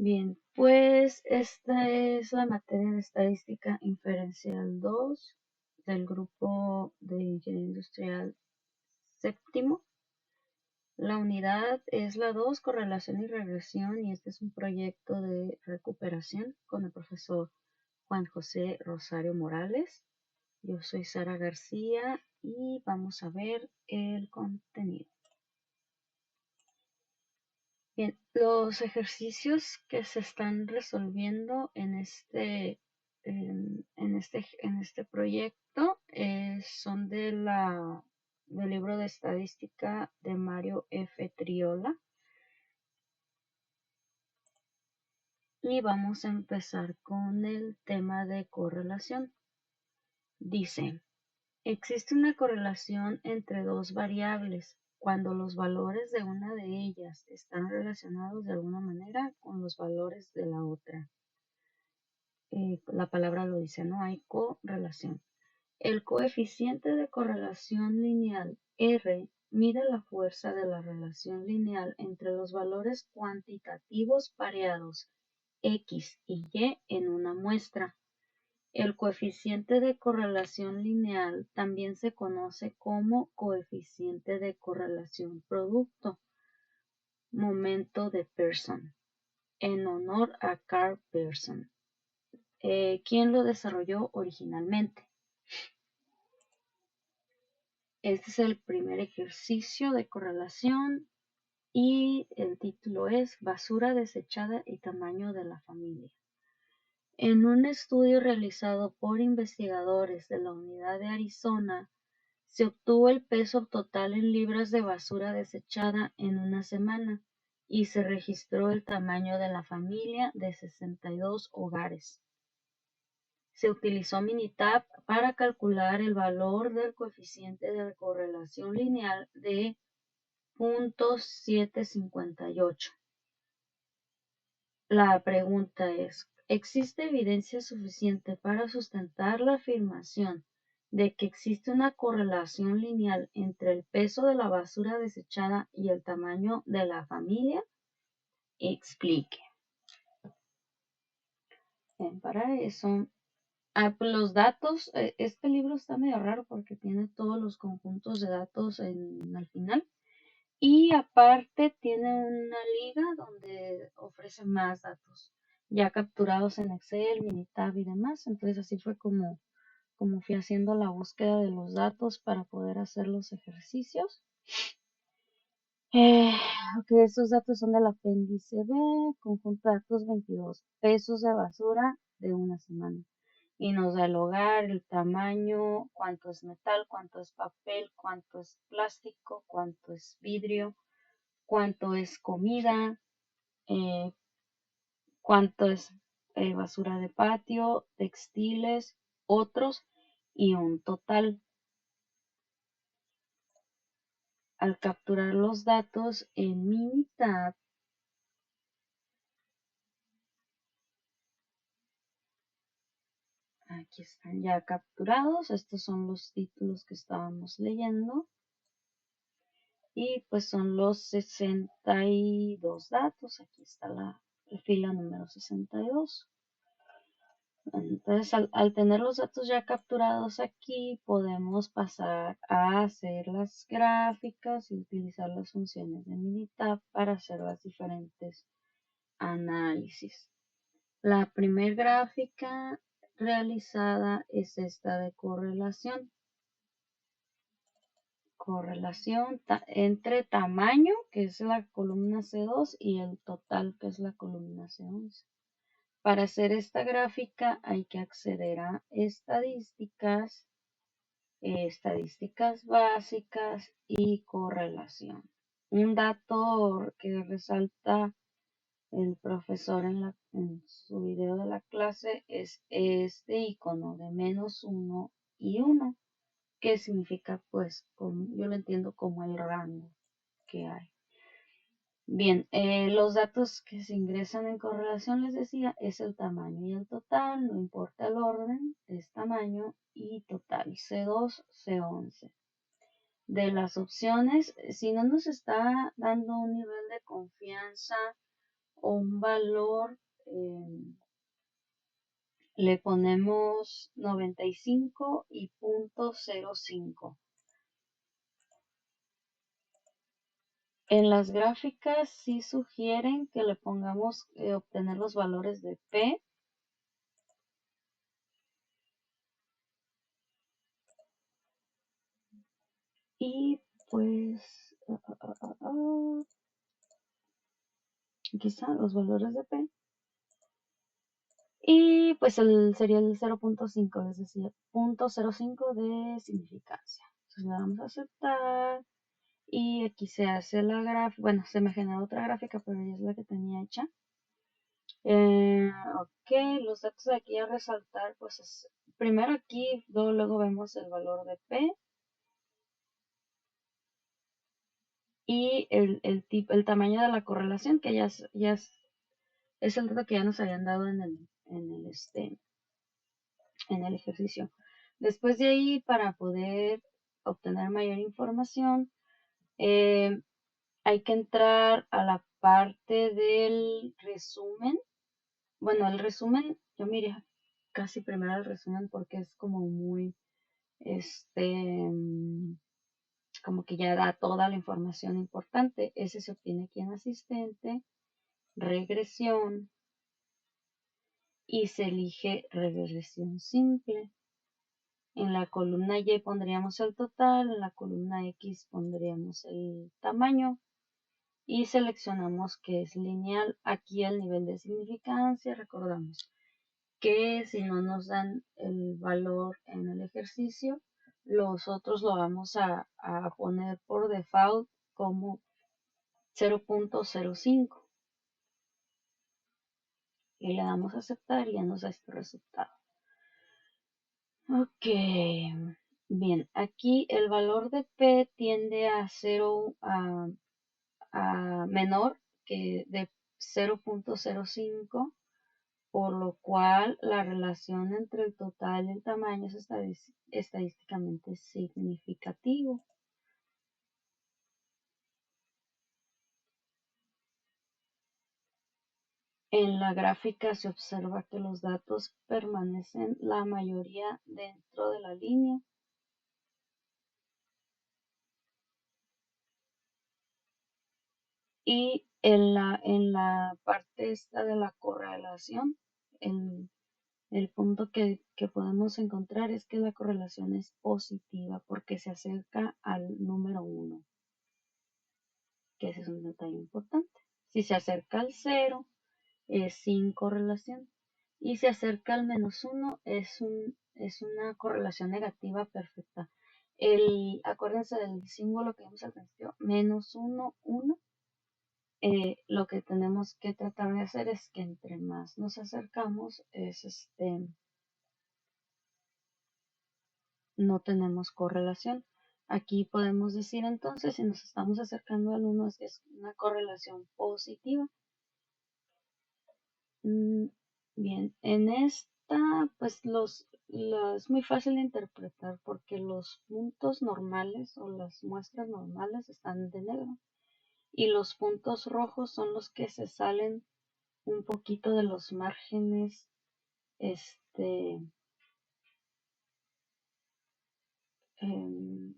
Bien, pues esta es la materia de estadística inferencial 2 del grupo de ingeniería industrial séptimo. La unidad es la 2, correlación y regresión, y este es un proyecto de recuperación con el profesor Juan José Rosario Morales. Yo soy Sara García y vamos a ver el contenido. Bien, los ejercicios que se están resolviendo en este proyecto son del libro de estadística de Mario F. Triola, y vamos a empezar con el tema de correlación. Dice, existe una correlación entre dos variables cuando los valores de una de ellas están relacionados de alguna manera con los valores de la otra. La palabra lo dice, no hay correlación. El coeficiente de correlación lineal R mide la fuerza de la relación lineal entre los valores cuantitativos pareados X y Y en una muestra. El coeficiente de correlación lineal también se conoce como coeficiente de correlación producto, momento de Pearson, en honor a Carl Pearson, quien lo desarrolló originalmente. Este es el primer ejercicio de correlación y el título es Basura desechada y tamaño de la familia. En un estudio realizado por investigadores de la Unidad de Arizona, se obtuvo el peso total en libras de basura desechada en una semana y se registró el tamaño de la familia de 62 hogares. Se utilizó Minitab para calcular el valor del coeficiente de correlación lineal de 0.758. La pregunta es, ¿existe evidencia suficiente para sustentar la afirmación de que existe una correlación lineal entre el peso de la basura desechada y el tamaño de la familia? Explique. Bien, para eso, pues los datos, este libro está medio raro porque tiene todos los conjuntos de datos al final. Y aparte tiene una liga donde ofrece más datos ya capturados en Excel, Minitab y demás. Entonces así fue como fui haciendo la búsqueda de los datos para poder hacer los ejercicios. Eh, ok, estos datos son del apéndice B, conjunto de datos 22, pesos de basura de una semana. Y nos da el hogar, el tamaño, cuánto es metal, cuánto es papel, cuánto es plástico, cuánto es vidrio, cuánto es comida, eh, cuánto es basura de patio, textiles, otros y un total. Al capturar los datos en Minitab, aquí están ya capturados. Estos son los títulos que estábamos leyendo. Y pues son los 62 datos. Aquí está la fila número 62. Entonces, al tener los datos ya capturados aquí, podemos pasar a hacer las gráficas y utilizar las funciones de Minitab para hacer las diferentes análisis. La primera gráfica realizada es esta de correlación. Correlación entre tamaño, que es la columna C2, y el total, que es la columna C11. Para hacer esta gráfica hay que acceder a estadísticas, estadísticas básicas y correlación. Un dato que resalta el profesor en su video de la clase es este icono de -1 y 1, que significa, pues, yo lo entiendo como el rango que hay. Bien, los datos que se ingresan en correlación, les decía, es el tamaño y el total, no importa el orden, es tamaño y total, C2, C11. De las opciones, si no nos está dando un nivel de confianza o un valor, le ponemos 95 y punto 05. En las gráficas sí sugieren que le pongamos obtener los valores de P y pues aquí están los valores de P y pues sería el 0.5, es decir, 0.05 de significancia. Entonces le damos a aceptar y aquí se hace la gráfica, bueno, se me genera otra gráfica, pero ya es la que tenía hecha. Ok, los datos de aquí a resaltar, pues es, primero aquí, luego vemos el valor de P y el tamaño de la correlación, que es el dato que ya nos habían dado en el ejercicio. Después de ahí, para poder obtener mayor información, eh, hay que entrar a la parte del resumen. Bueno, el resumen, yo miré casi primero el resumen porque es como muy, como que ya da toda la información importante. Ese se obtiene aquí en asistente, regresión, y se elige regresión simple. En la columna Y pondríamos el total, en la columna X pondríamos el tamaño y seleccionamos que es lineal. Aquí el nivel de significancia, recordamos que si no nos dan el valor en el ejercicio, los otros lo vamos a poner por default como 0.05 y le damos a aceptar y ya nos da este resultado. Ok, bien, aquí el valor de P tiende a 0 a menor que de 0.05, por lo cual la relación entre el total y el tamaño es estadísticamente significativo. En la gráfica se observa que los datos permanecen la mayoría dentro de la línea. Y en la parte esta de la correlación, el punto que podemos encontrar es que la correlación es positiva porque se acerca al número 1, que ese es un detalle importante. Si se acerca al 0, es sin correlación. Y se acerca al -1, es una correlación negativa perfecta. Acuérdense del símbolo que vimos al principio, -1, 1. Lo que tenemos que tratar de hacer es que entre más nos acercamos, no tenemos correlación. Aquí podemos decir entonces, si nos estamos acercando al 1, es una correlación positiva. Bien, en esta, pues es muy fácil de interpretar porque los puntos normales o las muestras normales están de negro y los puntos rojos son los que se salen un poquito de los márgenes, este, em,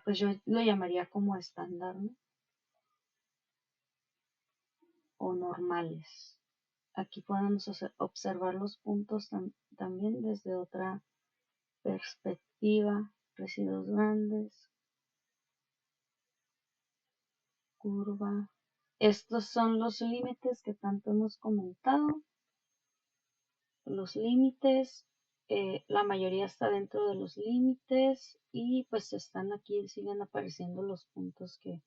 pues yo lo llamaría como estándar, ¿no? O normales. Aquí podemos observar los puntos también desde otra perspectiva, residuos grandes, curva. Estos son los límites que tanto hemos comentado. Los límites, la mayoría está dentro de los límites y pues están aquí, siguen apareciendo los puntos que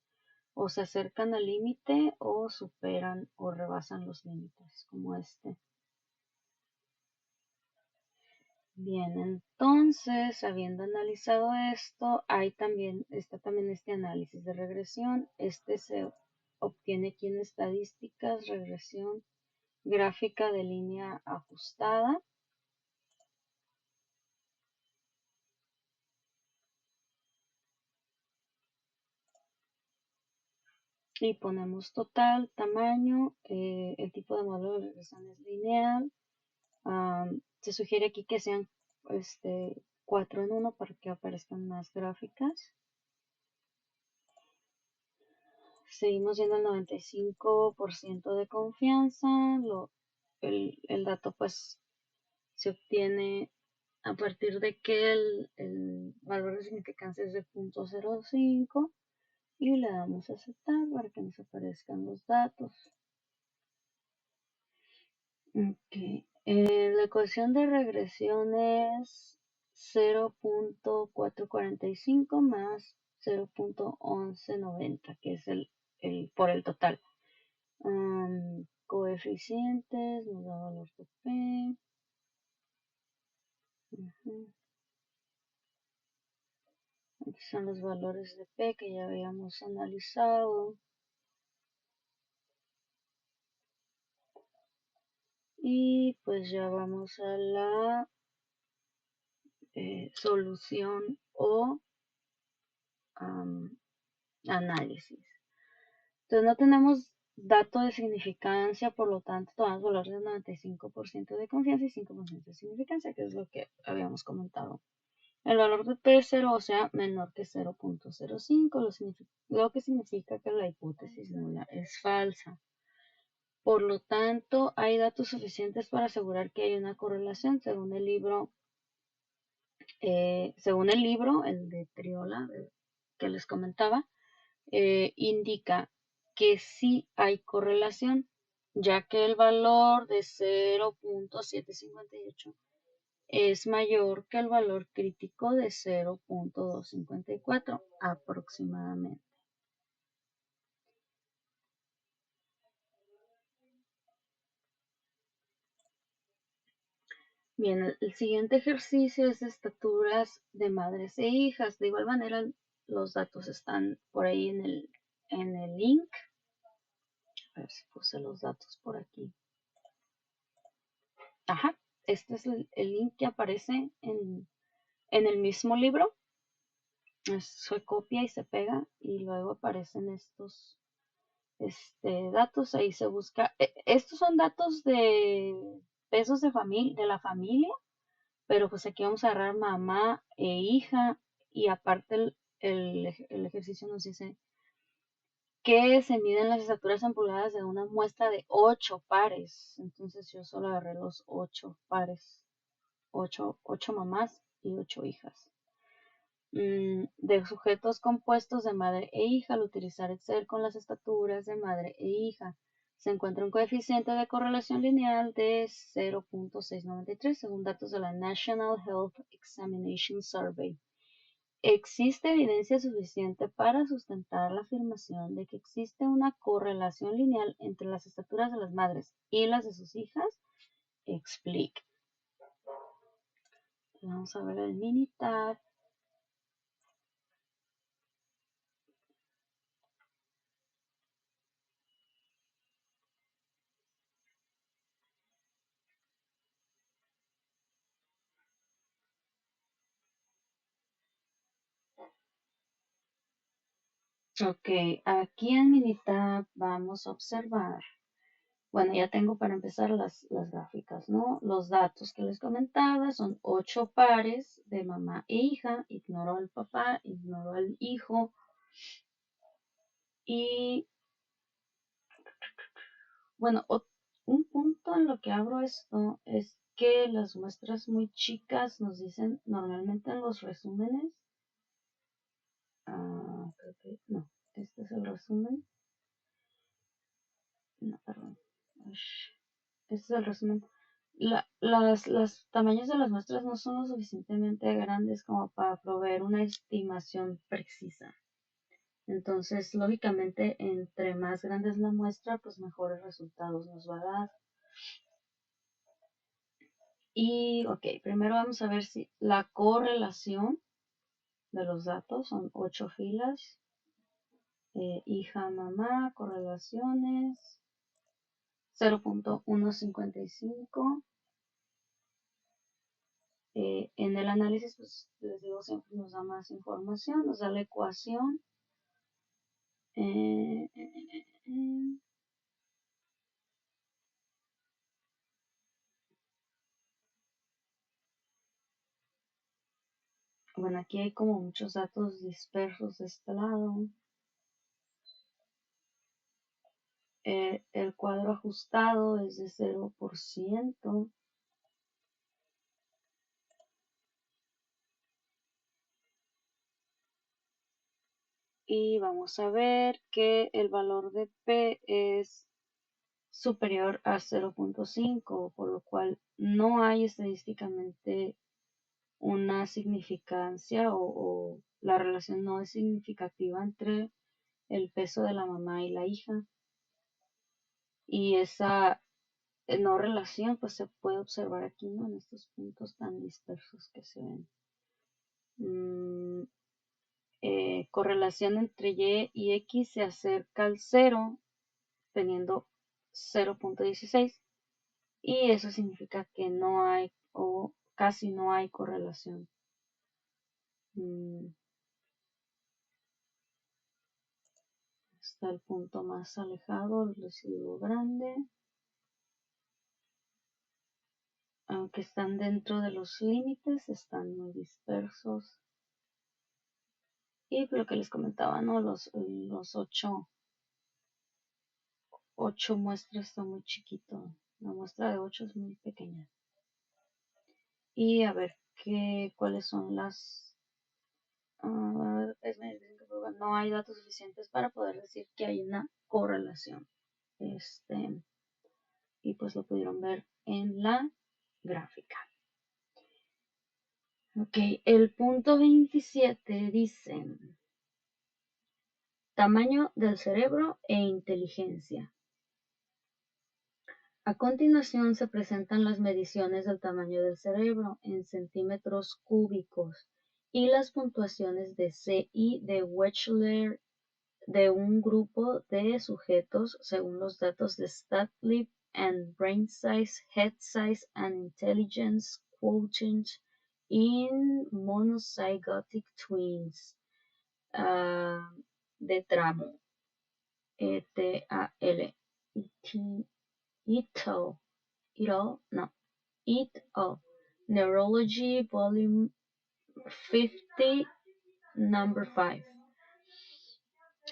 o se acercan al límite o superan o rebasan los límites, como este. Bien, entonces, habiendo analizado esto, está también este análisis de regresión. Este se obtiene aquí en estadísticas, regresión, gráfica de línea ajustada. y ponemos total, tamaño, el tipo de modelo de regresión es lineal. Se sugiere aquí que sean 4 en 1 para que aparezcan más gráficas. Seguimos viendo el 95% de confianza. El dato pues se obtiene a partir de que el valor de significancia es de 0.05 y le damos a aceptar para que nos aparezcan los datos. Okay. La ecuación de regresión es 0.445 más 0.1190, que es por el total. Coeficientes, nos da valor de P. Aquí son los valores de P que ya habíamos analizado. Y pues ya vamos a la solución o análisis. Entonces no tenemos dato de significancia, por lo tanto tomamos valores de 95% de confianza y 5% de significancia, que es lo que habíamos comentado. El valor de P0, o sea, menor que 0.05, lo que significa que la hipótesis nula es falsa. Por lo tanto, hay datos suficientes para asegurar que hay una correlación según el libro, el de Triola que les comentaba. Indica que sí hay correlación, ya que el valor de 0.758 es mayor que el valor crítico de 0.254 aproximadamente. Bien, el siguiente ejercicio es de estaturas de madres e hijas. De igual manera, los datos están por ahí en el link. A ver si puse los datos por aquí. Ajá, este es el link que aparece en el mismo libro. Se copia y se pega y luego aparecen estos datos. Ahí se busca. Estos son datos de pesos de la familia, pero pues aquí vamos a agarrar mamá e hija y aparte el ejercicio nos dice que se miden las estaturas en pulgadas de una muestra de 8 pares. Entonces yo solo agarré los 8 pares, 8 mamás y 8 hijas. De sujetos compuestos de madre e hija, al utilizar Excel con las estaturas de madre e hija, se encuentra un coeficiente de correlación lineal de 0.693 según datos de la National Health Examination Survey. Existe evidencia suficiente para sustentar la afirmación de que existe una correlación lineal entre las estaturas de las madres y las de sus hijas. Explique. Vamos a ver el Minitab. Ok, aquí en Minitab vamos a observar. Bueno, ya tengo para empezar las gráficas, ¿no? Los datos que les comentaba son 8 pares de mamá e hija. Ignoro al papá, ignoro al hijo. Y bueno, un punto en lo que abro esto es que las muestras muy chicas nos dicen normalmente en los resúmenes. Creo que no, este es el resumen. No, perdón. Este es el resumen. Los tamaños de las muestras no son lo suficientemente grandes como para proveer una estimación precisa. Entonces, lógicamente, entre más grande es la muestra, pues mejores resultados nos va a dar. Y, ok, primero vamos a ver si la correlación de los datos son 8 filas. Hija, mamá, correlaciones 0.155. En el análisis, pues les digo, siempre nos da más información, nos da la ecuación Eh, eh, eh. Bueno, aquí hay como muchos datos dispersos de este lado. El cuadro ajustado es de 0%. Y vamos a ver que el valor de P es superior a 0.5, por lo cual no hay estadísticamente una significancia o la relación no es significativa entre el peso de la mamá y la hija. Y esa no relación pues se puede observar aquí, ¿no? En estos puntos tan dispersos que se ven. Correlación entre Y X se acerca al 0 teniendo 0.16 y eso significa que no hay o casi no hay correlación. Está el punto más alejado, el residuo grande. Aunque están dentro de los límites, están muy dispersos. Y lo que les comentaba, ¿no? Los 8 muestras son muy chiquitos. La muestra de 8 es muy pequeña. Y a ver, ¿cuáles son las... no hay datos suficientes para poder decir que hay una correlación. Y pues lo pudieron ver en la gráfica. Ok, el punto 27 dice tamaño del cerebro e inteligencia. A continuación se presentan las mediciones del tamaño del cerebro en centímetros cúbicos y las puntuaciones de CI de Wechsler de un grupo de sujetos según los datos de StatLib and Brain Size, Head Size and Intelligence Quotient in Monozygotic Twins de tramo ETAL. Neurology Volume 50, Number 5.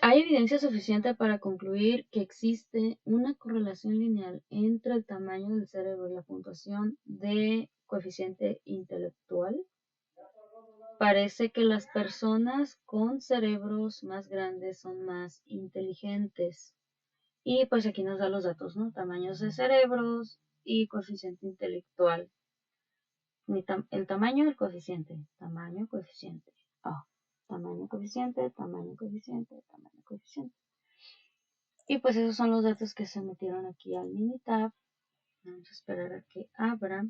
Hay evidencia suficiente para concluir que existe una correlación lineal entre el tamaño del cerebro y la puntuación de coeficiente intelectual. Parece que las personas con cerebros más grandes son más inteligentes. Y pues aquí nos da los datos, ¿no? Tamaños de cerebros y coeficiente intelectual. El tamaño del coeficiente. Tamaño, coeficiente. Tamaño, coeficiente, tamaño, coeficiente, tamaño, coeficiente. Y pues esos son los datos que se metieron aquí al Minitab. Vamos a esperar a que abra.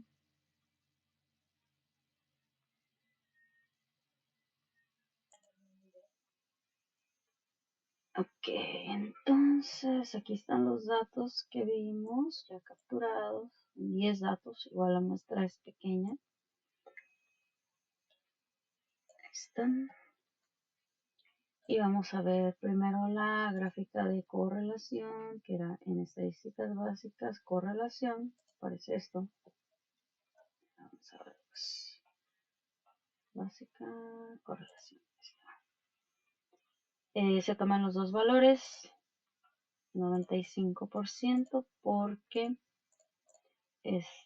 Ok, entonces aquí están los datos que vimos ya capturados. 10 datos, igual la muestra es pequeña. Ahí están. Y vamos a ver primero la gráfica de correlación, que era en estadísticas básicas, correlación. Aparece esto. Vamos a ver, pues, básica, correlación. Se toman los dos valores, 95%, porque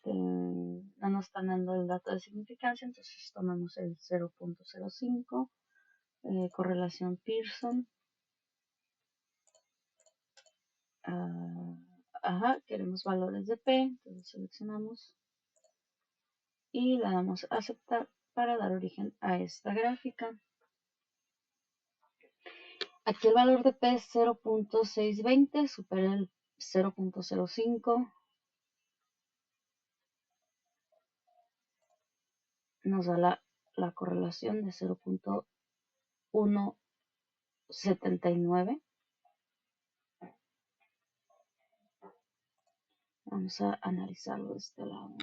no nos están dando el dato de significancia, entonces tomamos el 0.05, correlación Pearson. Queremos valores de P, entonces seleccionamos y le damos a aceptar para dar origen a esta gráfica. Aquí el valor de P es 0.620, supera el 0.05. Nos da la correlación de 0.179. Vamos a analizarlo de este lado.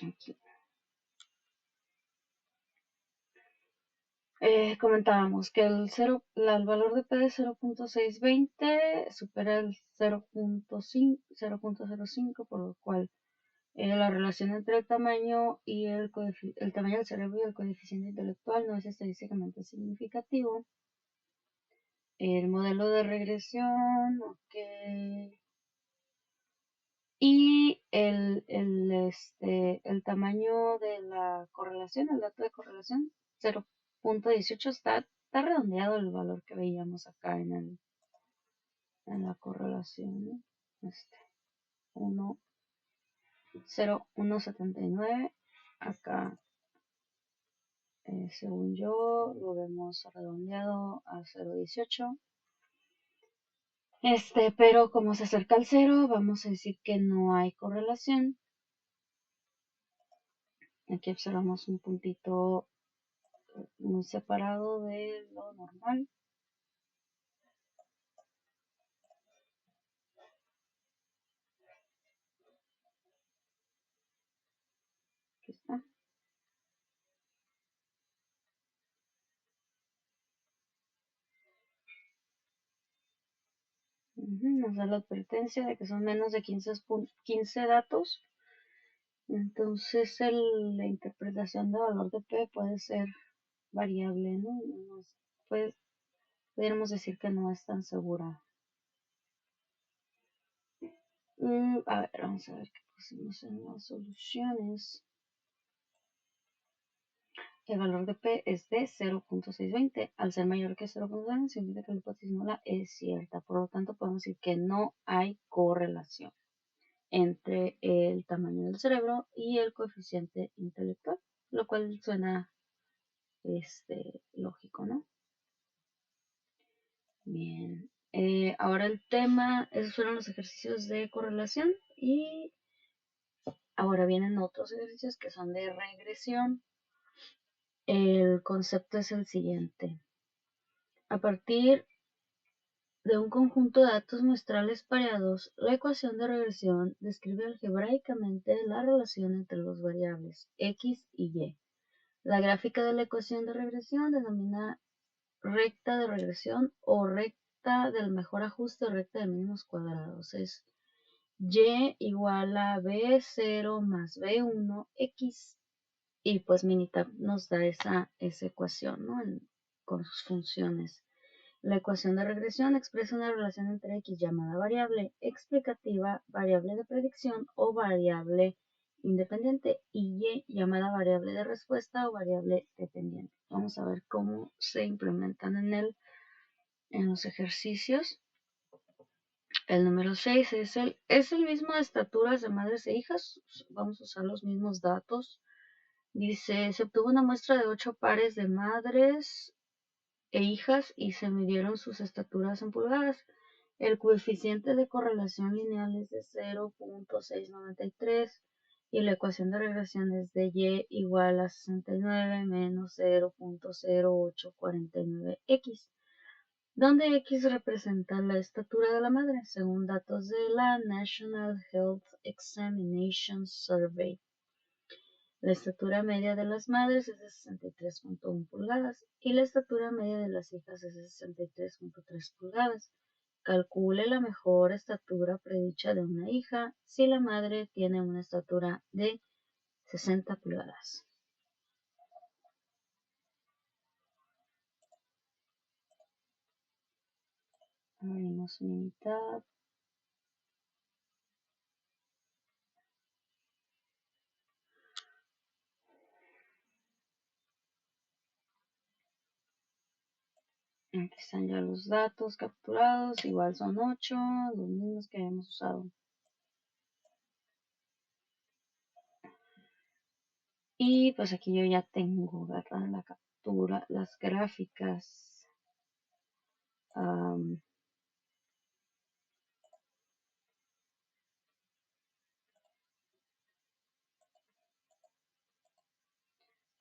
Aquí. Comentábamos que el valor de P de 0.620 supera el 0.05, por lo cual la relación entre el tamaño el tamaño del cerebro y el coeficiente intelectual no es estadísticamente significativo. El modelo de regresión, ok. Y el tamaño de la correlación, el dato de correlación, 0.18, está redondeado el valor que veíamos acá en la correlación, ¿no? 0.179. Acá, según yo, lo vemos redondeado a 0.18. Pero como se acerca al cero, vamos a decir que no hay correlación. Aquí observamos un puntito muy separado de lo normal. Aquí está. Nos da la advertencia de que son menos de 15 datos. Entonces la interpretación de valor de P puede ser variable, ¿no? Pudiéramos decir que no es tan segura. A ver, vamos a ver qué pusimos en las soluciones. El valor de P es de 0.620. Al ser mayor que 0.9 significa que la hipótesis nula es cierta. Por lo tanto, podemos decir que no hay correlación entre el tamaño del cerebro y el coeficiente intelectual, lo cual suena lógico, ¿no? Bien. Ahora el tema, esos fueron los ejercicios de correlación y ahora vienen otros ejercicios que son de regresión. El concepto es el siguiente. A partir de un conjunto de datos muestrales pareados, la ecuación de regresión describe algebraicamente la relación entre los variables x y y. La gráfica de la ecuación de regresión denomina recta de regresión o recta del mejor ajuste o recta de mínimos cuadrados. Es y igual a b0 más b1 x, y pues Minitab nos da esa ecuación, ¿no? Con sus funciones. La ecuación de regresión expresa una relación entre x llamada variable explicativa, variable de predicción o variable independiente y y llamada variable de respuesta o variable dependiente. Vamos a ver cómo se implementan en los ejercicios. El número 6 es el mismo de estaturas de madres e hijas. Vamos a usar los mismos datos. Dice, se obtuvo una muestra de 8 pares de madres e hijas y se midieron sus estaturas en pulgadas. El coeficiente de correlación lineal es de 0.693 y la ecuación de regresión es de y igual a 69 menos 0.0849x, donde x representa la estatura de la madre, según datos de la National Health Examination Survey. La estatura media de las madres es de 63.1 pulgadas y la estatura media de las hijas es de 63.3 pulgadas. Calcule la mejor estatura predicha de una hija si la madre tiene una estatura de 60 pulgadas. Abrimos Minitab. Aquí están ya los datos capturados, igual son 8, los mismos que hemos usado. Y pues aquí yo ya tengo, ¿verdad? La captura, las gráficas.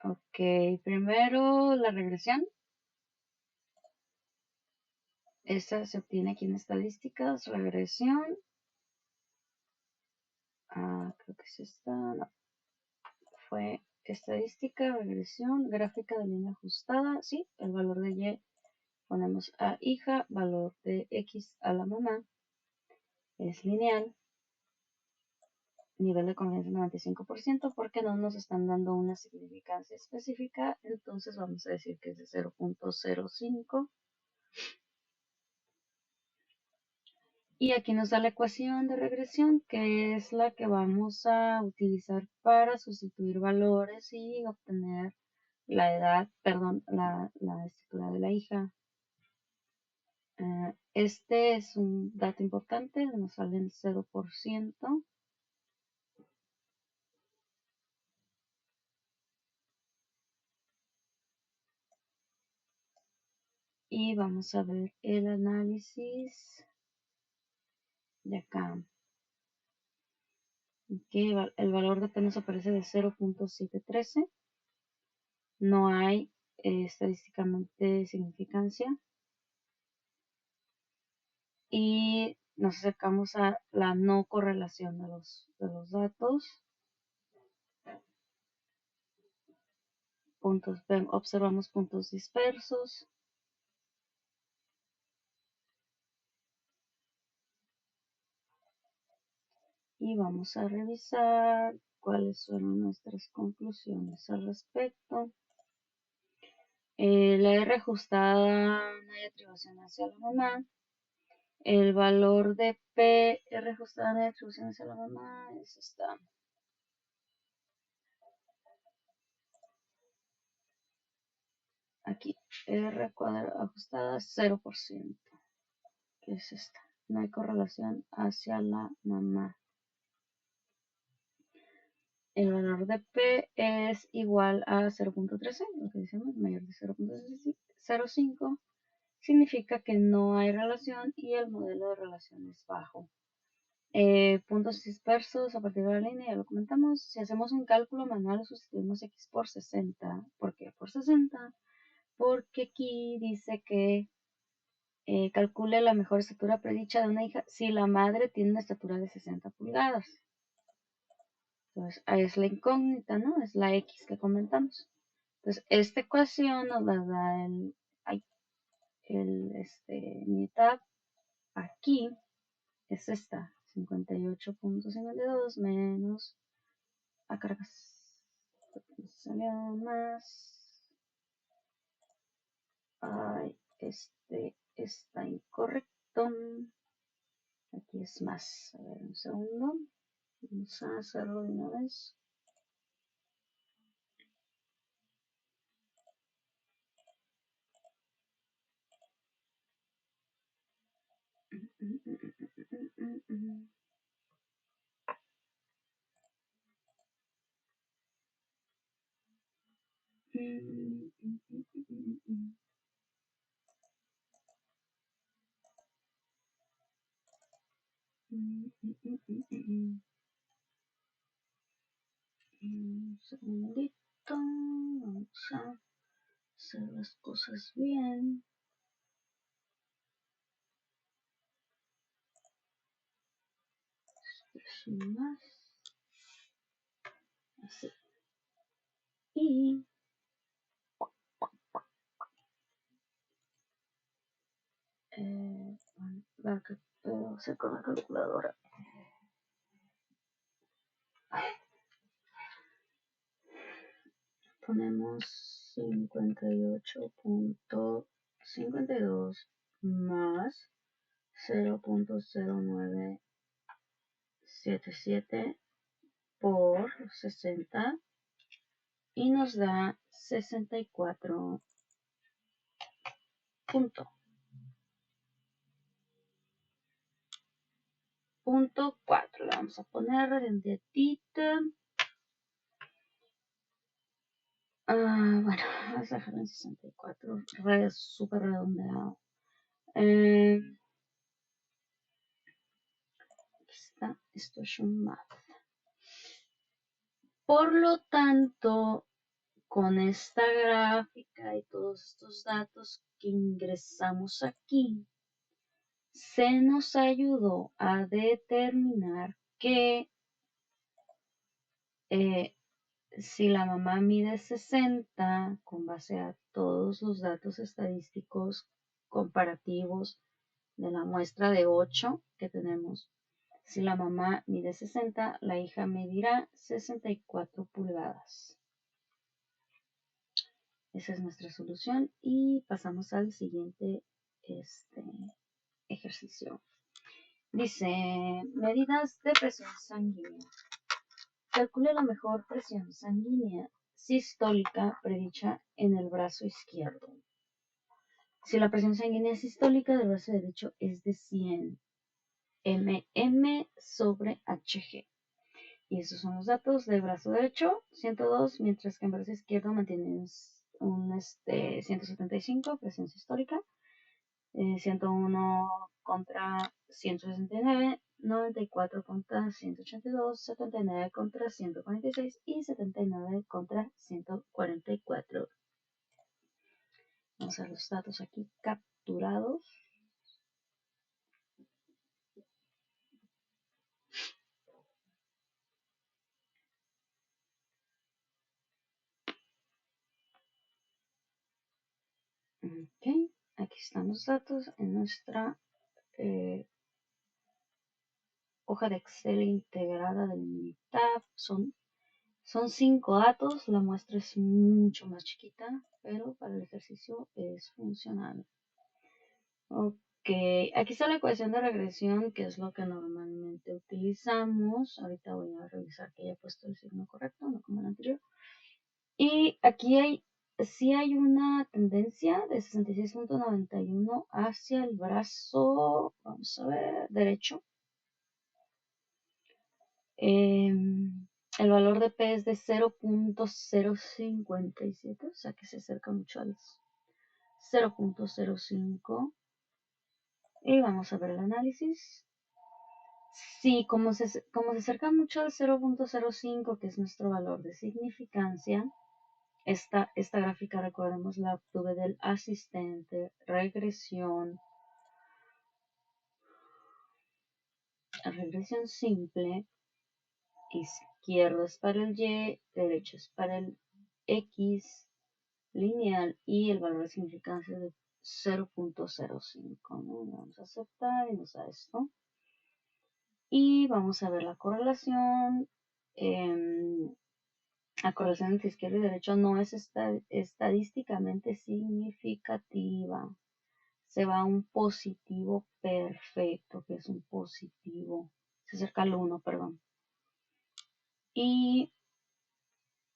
Ok, primero la regresión. Esta se obtiene aquí en estadísticas, regresión. Creo que es esta. No. fue estadística, regresión, gráfica de línea ajustada, sí, el valor de Y ponemos a hija, valor de X a la mamá, es lineal, nivel de confianza 95% porque no nos están dando una significancia específica, entonces vamos a decir que es de 0.05. Y aquí nos da la ecuación de regresión, que es la que vamos a utilizar para sustituir valores y obtener la edad, perdón, la escritura de la hija. Este es un dato importante, nos sale en 0%. Y vamos a ver el análisis de acá. Que el valor de P nos aparece de 0.713. No hay estadísticamente significancia. Y nos acercamos a la no correlación de los datos. Observamos puntos dispersos. Y vamos a revisar cuáles son nuestras conclusiones al respecto. La R ajustada no hay atribución hacia la mamá. El valor de P R ajustada no hay atribución hacia la mamá es esta. Aquí, R cuadrada ajustada 0%, que es esta. No hay correlación hacia la mamá. El valor de P es igual a 0.13, lo que decimos, mayor de 0.05, significa que no hay relación y el modelo de relación es bajo. Puntos dispersos a partir de la línea, ya lo comentamos. Si hacemos un cálculo manual, sustituimos X por 60. ¿Por qué por 60? Porque aquí dice que calcule la mejor estatura predicha de una hija si la madre tiene una estatura de 60 pulgadas. Entonces, ahí es la incógnita, ¿no? Es la X que comentamos. Entonces, esta ecuación nos la da mi tab aquí, es esta, 58.52 menos, cargas, salió más, está incorrecto, aquí es más, a ver, un segundo, vamos a hacerlo de una vez. Un segundito, vamos a hacer las cosas bien. Más. Así. Y puedo hacer con la calculadora. Ponemos 58.52 más 0.0977 por 60 y nos da 64 punto 4. Le vamos a poner redondeadita. Bueno, vamos a dejarlo en 64. Súper redondeado. Esto es un math. Por lo tanto, con esta gráfica y todos estos datos que ingresamos aquí, se nos ayudó a determinar que Si la mamá mide 60, con base a todos los datos estadísticos comparativos de la muestra de 8 que tenemos, si la mamá mide 60, la hija medirá 64 pulgadas. Esa es nuestra solución y pasamos al siguiente ejercicio. Dice, medidas de presión sanguínea. Calcule la mejor presión sanguínea sistólica predicha en el brazo izquierdo. Si la presión sanguínea sistólica del brazo derecho es de 100 mm sobre Hg. Y esos son los datos del brazo derecho, 102, mientras que en brazo izquierdo mantienen un 175, presión sistólica, 101 contra 169, 94 contra 182, 79 contra 146 y 79 contra 144. Vamos a ver los datos aquí capturados. Ok, aquí están los datos en nuestra hoja de Excel integrada del Minitab. Son 5 datos, la muestra es mucho más chiquita, pero para el ejercicio es funcional. Ok, aquí está la ecuación de regresión, que es lo que normalmente utilizamos. Ahorita voy a revisar que haya puesto el signo correcto, no como el anterior. Y aquí sí hay una tendencia de 66.91 hacia el brazo, vamos a ver, derecho. El valor de P es de 0.057, o sea que se acerca mucho al 0.05. Y vamos a ver el análisis. Sí, como se acerca mucho al 0.05, que es nuestro valor de significancia, esta gráfica, recordemos, la obtuve del asistente, regresión simple, izquierdo es para el Y, derecho es para el X, lineal y el valor de significancia de 0.05, ¿no? Vamos a aceptar y nos da esto. Y vamos a ver la correlación. La correlación entre izquierda y derecha no es estadísticamente significativa. Se va a un positivo perfecto, que es un positivo. Se acerca al 1, perdón. Y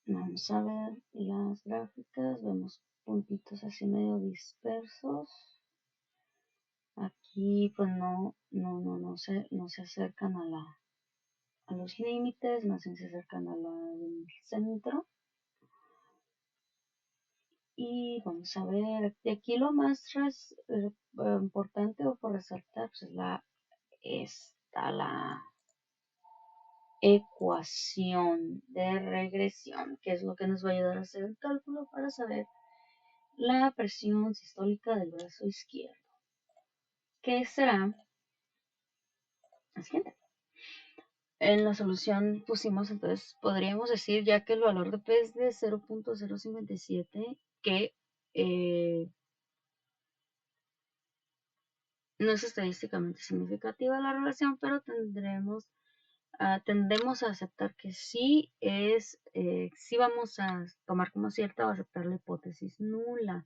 vamos a ver las gráficas. Vemos puntitos así medio dispersos. Aquí pues no se acercan a los límites, más bien se acercan al centro. Y vamos a ver, de aquí lo más importante o por resaltar pues, es la ecuación de regresión, que es lo que nos va a ayudar a hacer el cálculo para saber la presión sistólica del brazo izquierdo, que será la siguiente. En la solución pusimos, entonces podríamos decir ya que el valor de P es de 0.057, que no es estadísticamente significativa la relación, pero tendemos a aceptar que sí sí vamos a tomar como cierta o aceptar la hipótesis nula.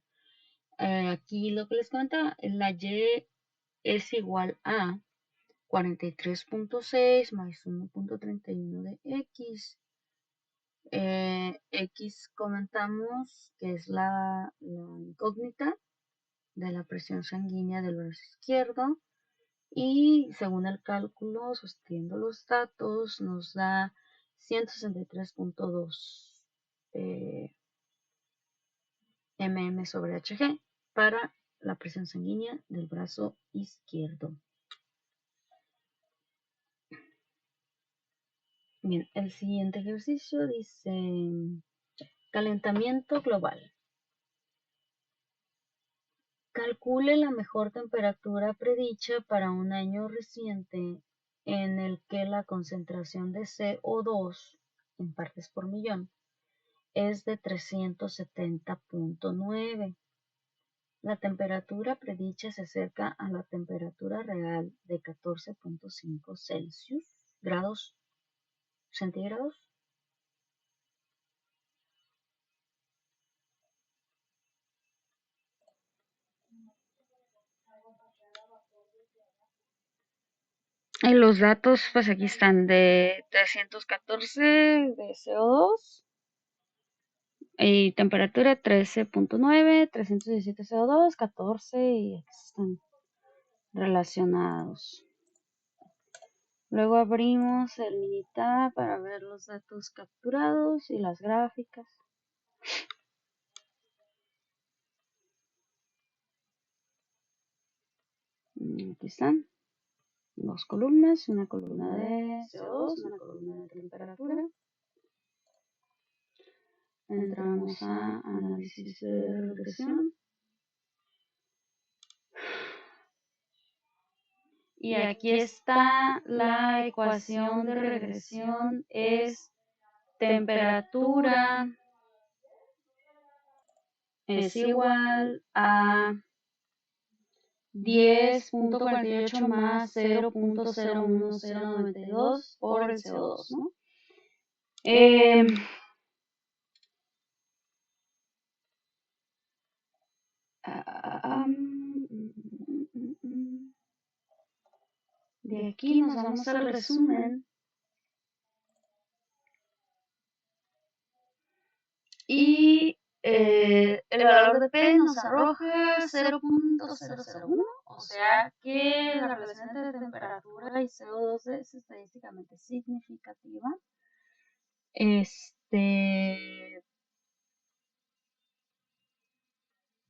Aquí lo que les comentaba, la Y es igual a 43.6 más 1.31 de X. X comentamos que es la incógnita de la presión sanguínea del brazo izquierdo. Y según el cálculo, sustituyendo los datos, nos da 163.2 mm sobre Hg para la presión sanguínea del brazo izquierdo. Bien, el siguiente ejercicio dice calentamiento global. Calcule la mejor temperatura predicha para un año reciente en el que la concentración de CO2 en partes por millón es de 370.9. La temperatura predicha se acerca a la temperatura real de 14.5 grados centígrados. Y los datos, pues aquí están de 314 de CO2 y temperatura 13.9, 317 CO2, 14 y aquí están relacionados. Luego abrimos el Minitab para ver los datos capturados y las gráficas. Aquí están dos columnas, una columna de CO2, una columna de temperatura. Entramos a análisis de regresión. Y aquí está la ecuación de regresión, es temperatura es igual a 10.48 más 0.01092 por el CO2, ¿no? De aquí nos vamos al resumen. Y el valor de P nos arroja 0.001, o sea que la relación entre temperatura y CO2 es estadísticamente significativa.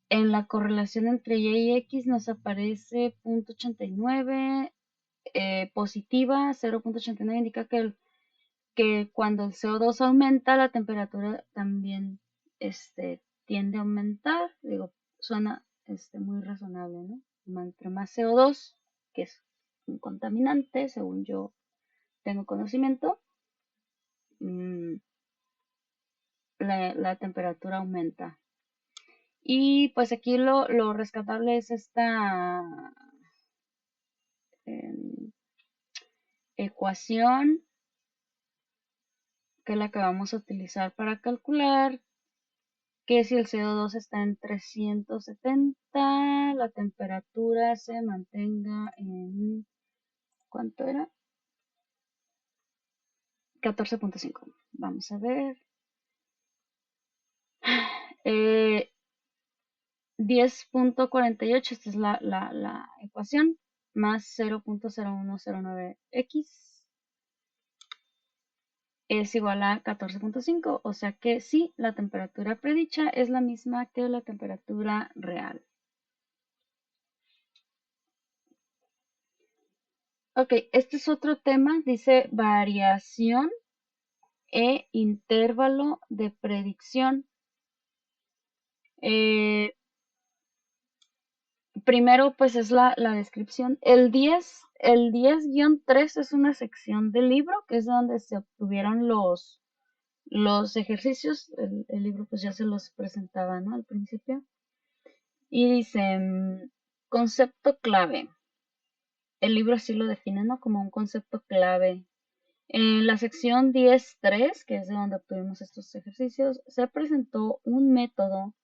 En la correlación entre Y y X nos aparece 0.89 positiva, 0.89 indica que cuando el CO2 aumenta, la temperatura también tiende a aumentar. Digo, suena muy razonable, ¿no? Entre más CO2, que es un contaminante, según yo tengo conocimiento, la temperatura aumenta. Y pues aquí lo rescatable es esta ecuación, que es la que vamos a utilizar para calcular que si el CO2 está en 370, la temperatura se mantenga en, ¿cuánto era? 14.5. Vamos a ver. 10.48, esta es la ecuación, más 0.0109x es igual a 14.5, o sea que sí, la temperatura predicha es la misma que la temperatura real. Ok, este es otro tema, dice variación e intervalo de predicción. Primero, pues es la descripción. El 10-3 es una sección del libro, que es donde se obtuvieron los ejercicios. El libro pues ya se los presentaba, ¿no? Al principio. Y dice, concepto clave. El libro así lo define, ¿no? Como un concepto clave. En la sección 10.3, que es de donde obtuvimos estos ejercicios, se presentó un método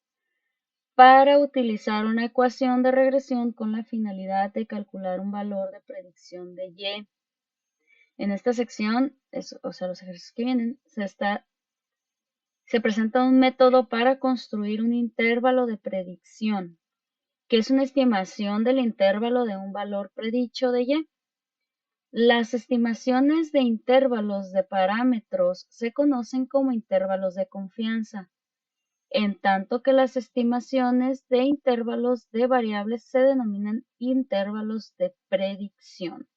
para utilizar una ecuación de regresión con la finalidad de calcular un valor de predicción de Y. En esta sección, o sea, los ejercicios que vienen, se presenta un método para construir un intervalo de predicción, que es una estimación del intervalo de un valor predicho de Y. Las estimaciones de intervalos de parámetros se conocen como intervalos de confianza, en tanto que las estimaciones de intervalos de variables se denominan intervalos de predicción.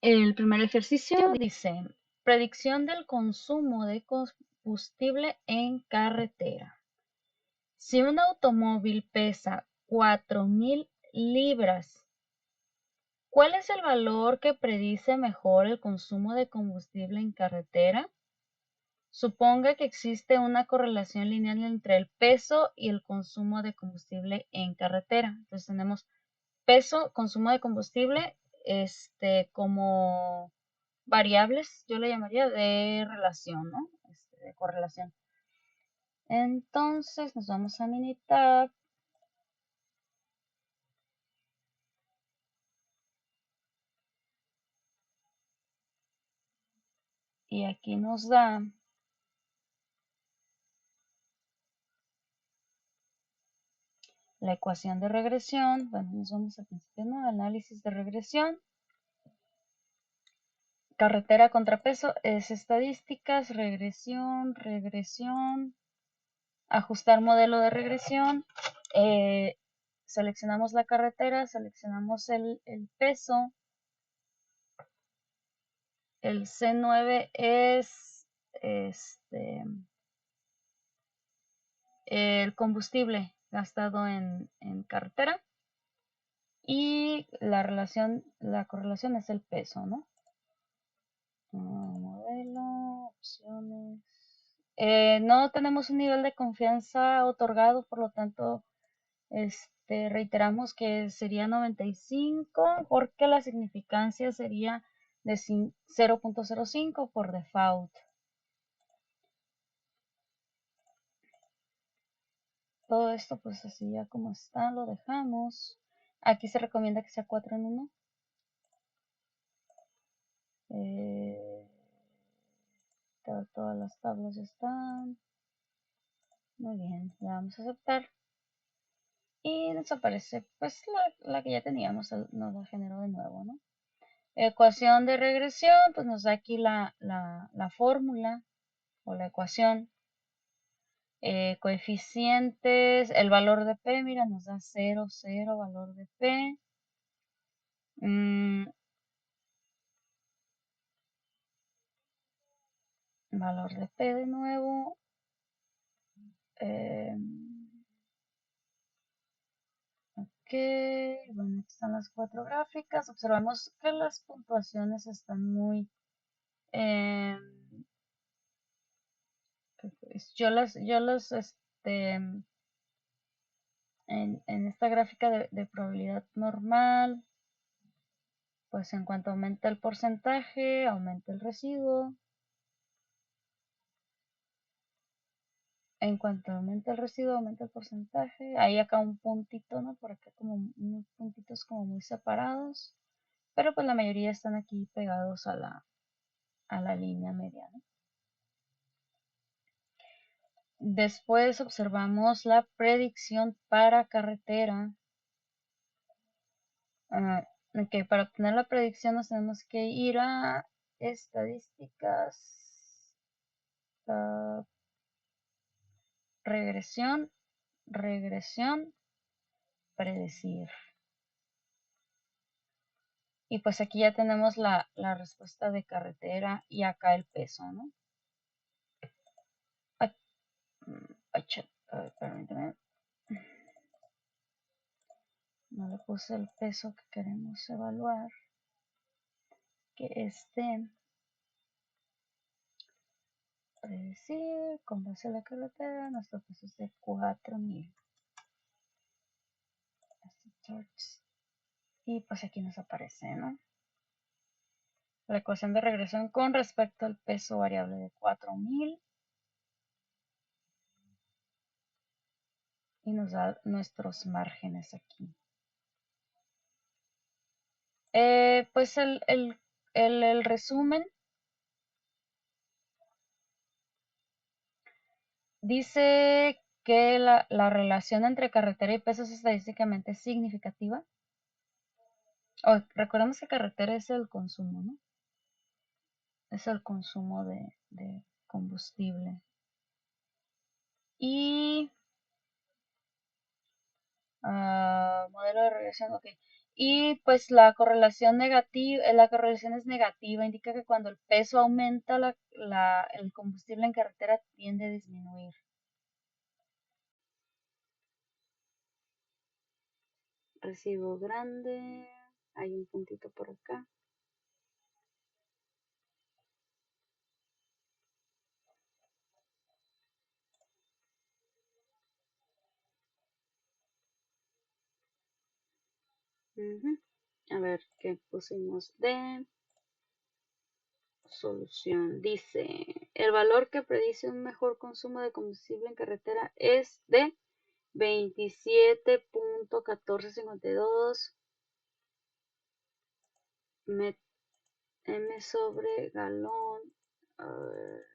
El primer ejercicio dice, predicción del consumo de combustible en carretera. Si un automóvil pesa 4.000 libras, ¿Cuál es el valor que predice mejor el consumo de combustible en carretera? Suponga que existe una correlación lineal entre el peso y el consumo de combustible en carretera. Entonces tenemos peso, consumo de combustible, como variables, yo le llamaría de relación, ¿no? De correlación. Entonces nos vamos a Minitab y aquí nos da la ecuación de regresión. Bueno, nos vamos al principio, ¿no? Análisis de regresión. Carretera contrapeso es estadísticas, regresión, ajustar modelo de regresión. Seleccionamos la carretera, seleccionamos el peso. El C9 es el combustible gastado en carretera. Y la correlación es el peso, ¿no? Modelo, opciones. No tenemos un nivel de confianza otorgado, por lo tanto, reiteramos que sería 95 porque la significancia sería de 0.05 por default. Todo esto pues así ya como está, lo dejamos. Aquí se recomienda que sea 4 en 1. Todas las tablas están. Muy bien, le damos a aceptar. Y nos aparece pues la que ya teníamos, nos la generó de nuevo, ¿no? Ecuación de regresión, pues nos da aquí la fórmula o la ecuación. Coeficientes, el valor de P, mira, nos da 0, 0, valor de P. Valor de P de nuevo. Ok, bueno, aquí están las 4 gráficas. Observamos que las puntuaciones están muy... en esta gráfica de probabilidad normal, pues en cuanto aumenta el porcentaje, aumenta el residuo. En cuanto aumenta el residuo, aumenta el porcentaje. Hay acá un puntito, ¿no? Por acá como unos puntitos como muy separados. Pero pues la mayoría están aquí pegados a la línea media, ¿no? Después observamos la predicción para carretera. Ok, para obtener la predicción nos tenemos que ir a estadísticas, regresión, predecir. Y pues aquí ya tenemos la respuesta de carretera y acá el peso, ¿no? Permíteme. No le puse el peso que queremos evaluar. Que predecir, con base a la carretera, nuestro peso es de 4000. Y pues aquí nos aparece, ¿no? La ecuación de regresión con respecto al peso variable de 4000. Y nos da nuestros márgenes aquí. Pues el resumen dice que la relación entre carretera y peso es estadísticamente significativa. Recordemos que carretera es el consumo, ¿no? Es el consumo de combustible. Y modelo de regresión, ok. Y pues la correlación es negativa, indica que cuando el peso aumenta, el combustible en carretera tiende a disminuir. Residuo grande. hay un puntito por acá. A ver qué pusimos de solución. Dice, el valor que predice un mejor consumo de combustible en carretera es de 27.1452 m sobre galón. A ver.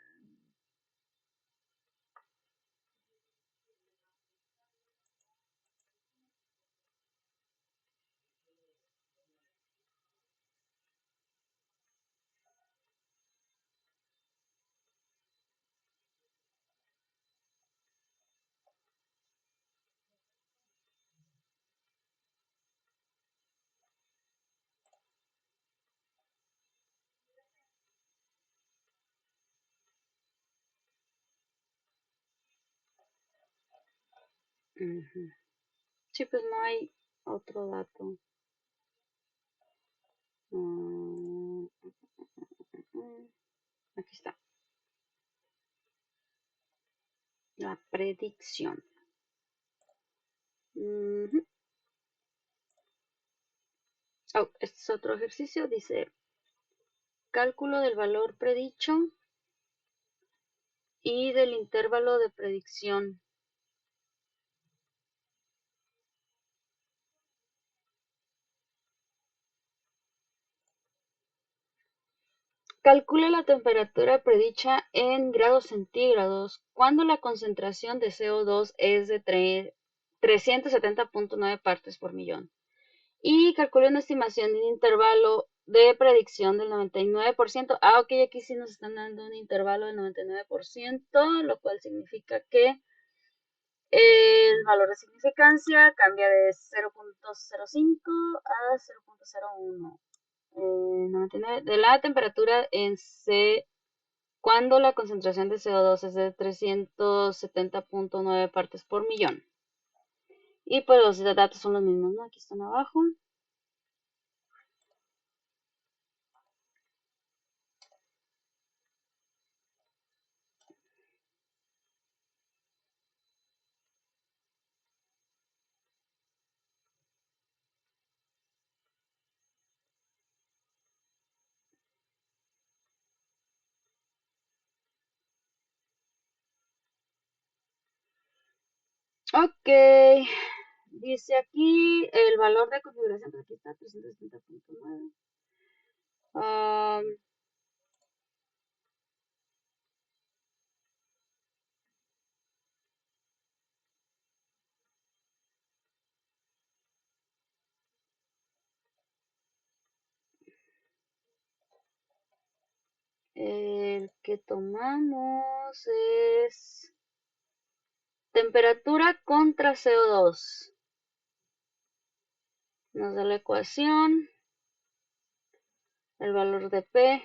Sí, pues no hay otro dato. Aquí está. La predicción. Oh, este es otro ejercicio. Dice, cálculo del valor predicho y del intervalo de predicción. Calcule la temperatura predicha en grados centígrados cuando la concentración de CO2 es de 370.9 partes por millón. Y calcule una estimación de un intervalo de predicción del 99%. Ah, ok, aquí sí nos están dando un intervalo del 99%, lo cual significa que el valor de significancia cambia de 0.05 a 0.01. 99 de la temperatura en C cuando la concentración de CO2 es de 370.9 partes por millón. Y pues los datos son los mismos, ¿no? Aquí están abajo. Ok, dice aquí el valor de configuración, aquí está 370.9. El que tomamos es temperatura contra CO2. Nos da la ecuación, el valor de P,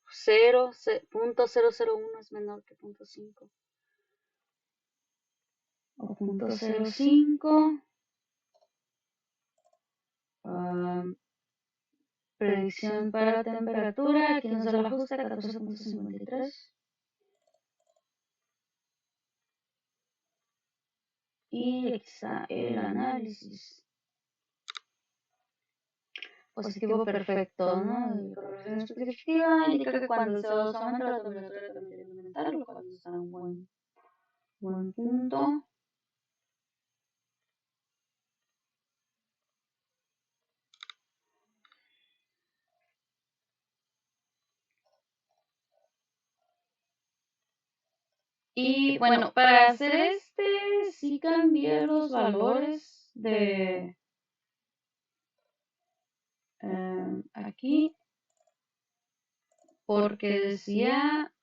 0.001 es menor que 0.5. O 0.05. Predicción para temperatura, aquí nos da el ajuste 14.53. Y el análisis. Positivo perfecto, ¿no? La correlación específica indica que cuando el CO2 aumenta, la temperatura también debe aumentar, lo cual está en un buen punto. Y bueno, para hacer sí cambié los valores de aquí, porque decía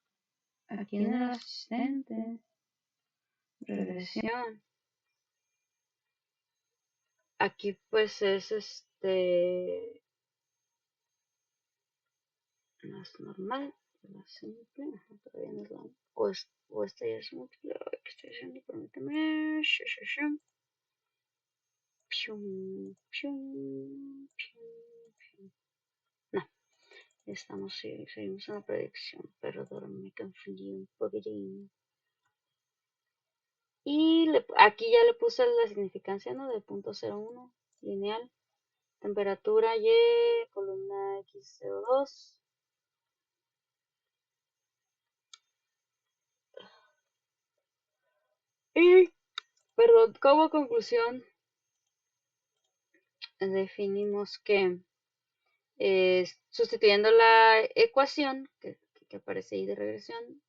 aquí en el asistente regresión. Aquí pues es más normal, más simple, todavía no es la, o este ya es múltiple, que estoy haciendo, permíteme. Pium, pium, pium, pium. No, seguimos en la predicción. Perdón, me confundí un poquitín. Y aquí ya le puse la significancia, ¿no? Del punto 01, lineal. Temperatura Y, columna X, CO2. Y, perdón, como conclusión, definimos que sustituyendo la ecuación que aparece ahí de regresión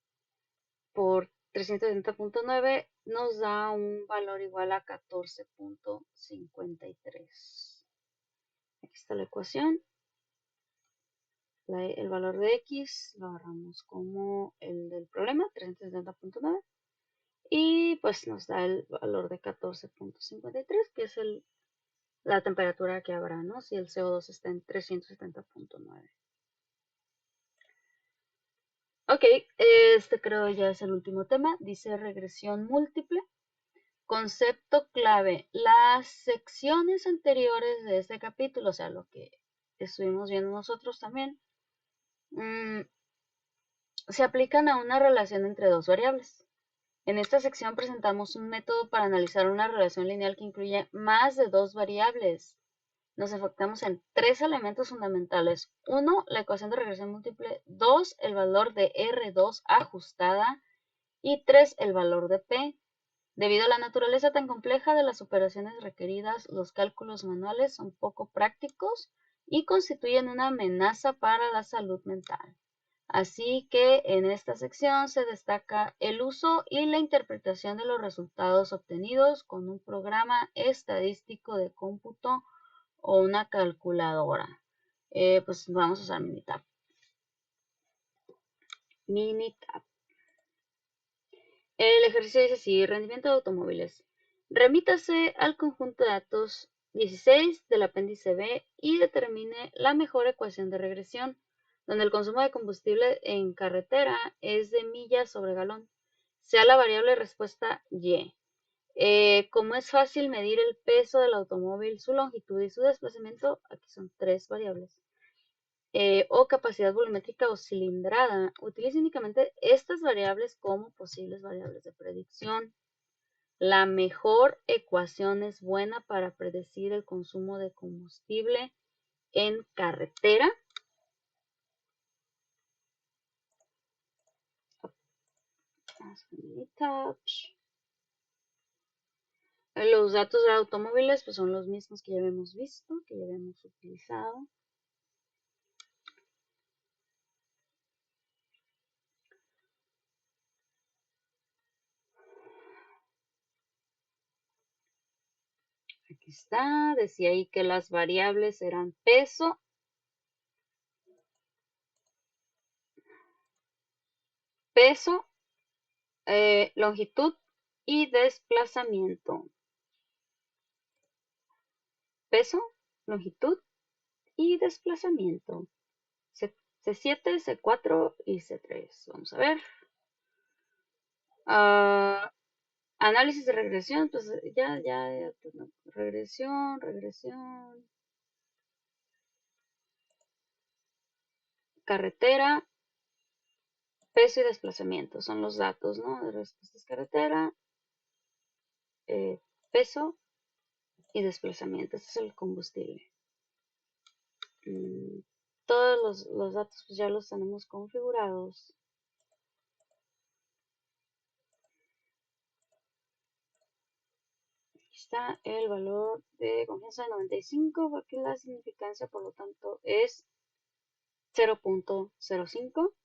por 370.9 nos da un valor igual a 14.53. Aquí está la ecuación. El valor de X lo agarramos como el del problema, 370.9. Y pues nos da el valor de 14.53, que es la temperatura que habrá, ¿no? Si el CO2 está en 370.9. Ok, este creo ya es el último tema. Dice regresión múltiple. Concepto clave. Las secciones anteriores de este capítulo, o sea, lo que estuvimos viendo nosotros también, se aplican a una relación entre dos variables. En esta sección presentamos un método para analizar una relación lineal que incluye más de dos variables. Nos enfocamos en tres elementos fundamentales. 1, la ecuación de regresión múltiple. 2, el valor de R2 ajustada. Y 3, el valor de P. Debido a la naturaleza tan compleja de las operaciones requeridas, los cálculos manuales son poco prácticos y constituyen una amenaza para la salud mental. Así que en esta sección se destaca el uso y la interpretación de los resultados obtenidos con un programa estadístico de cómputo o una calculadora. Pues vamos a usar Minitab. Minitab. El ejercicio dice así: rendimiento de automóviles. Remítase al conjunto de datos 16 del apéndice B y determine la mejor ecuación de regresión, donde el consumo de combustible en carretera es de millas sobre galón. Sea la variable respuesta Y. Como es fácil medir el peso del automóvil, su longitud y su desplazamiento, aquí son tres variables, o capacidad volumétrica o cilindrada, utilice únicamente estas variables como posibles variables de predicción. La mejor ecuación es buena para predecir el consumo de combustible en carretera. Los datos de automóviles pues son los mismos que ya habíamos visto, que ya habíamos utilizado. Aquí está, decía ahí que las variables eran peso, longitud y desplazamiento. Peso, longitud y desplazamiento. C7, C4 y C3. Vamos a ver. Análisis de regresión, pues ya, pues, no. Regresión. Carretera, peso y desplazamiento. Son los datos, ¿no? De respuestas carretera, peso y desplazamiento. Este es el combustible. Todos los datos pues ya los tenemos configurados. Aquí está el valor de confianza de 95, porque la significancia por lo tanto es 0.05.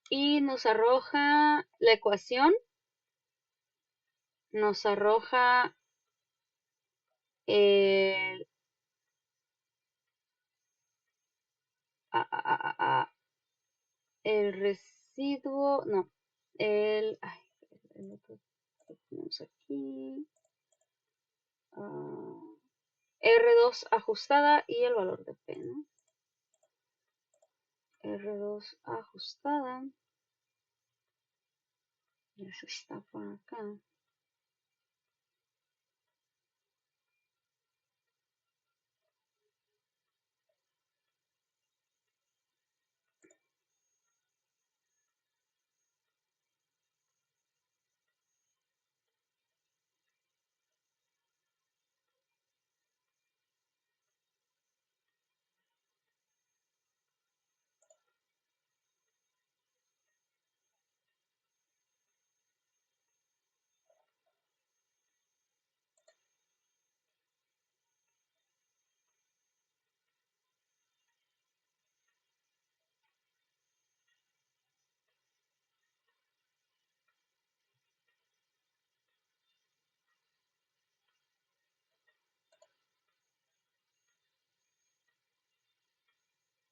Y nos arroja la ecuación, nos arroja el, el residuo, no, el otro que tenemos aquí, R2 ajustada y el valor de P, ¿no? R2 ajustada, eso está por acá.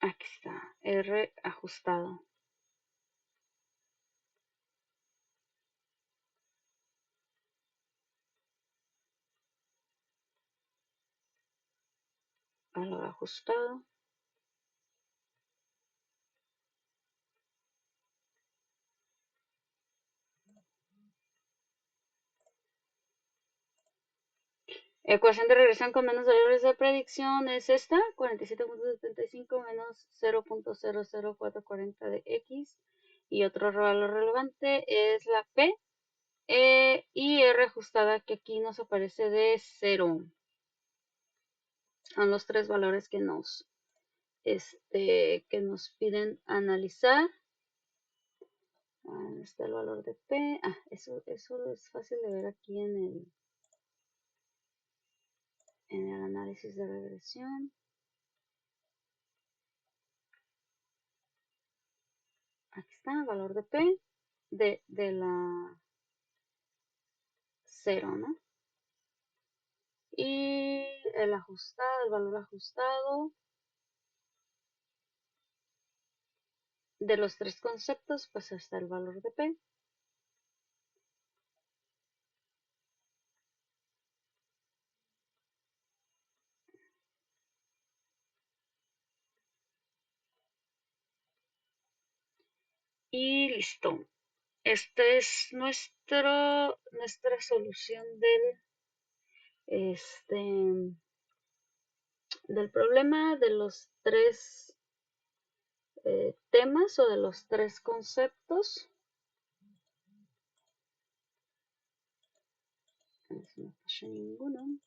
Aquí está, R ajustado. Valor ajustado. Ecuación de regresión con menos valores de predicción es esta, 47.75 menos 0.00440 de x. Y otro valor relevante es la P y R ajustada, que aquí nos aparece de 0. Son los tres valores que nos piden analizar. Está el valor de P. Eso es fácil de ver aquí en el análisis de regresión. Aquí está el valor de P de la 0, ¿no? Y el valor ajustado de los tres conceptos, pues está el valor de P. Y listo. Esta es nuestra solución este, del problema de los tres temas o de los tres conceptos. No falla ninguno.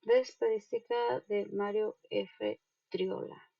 De estadística de Mario F. Triola.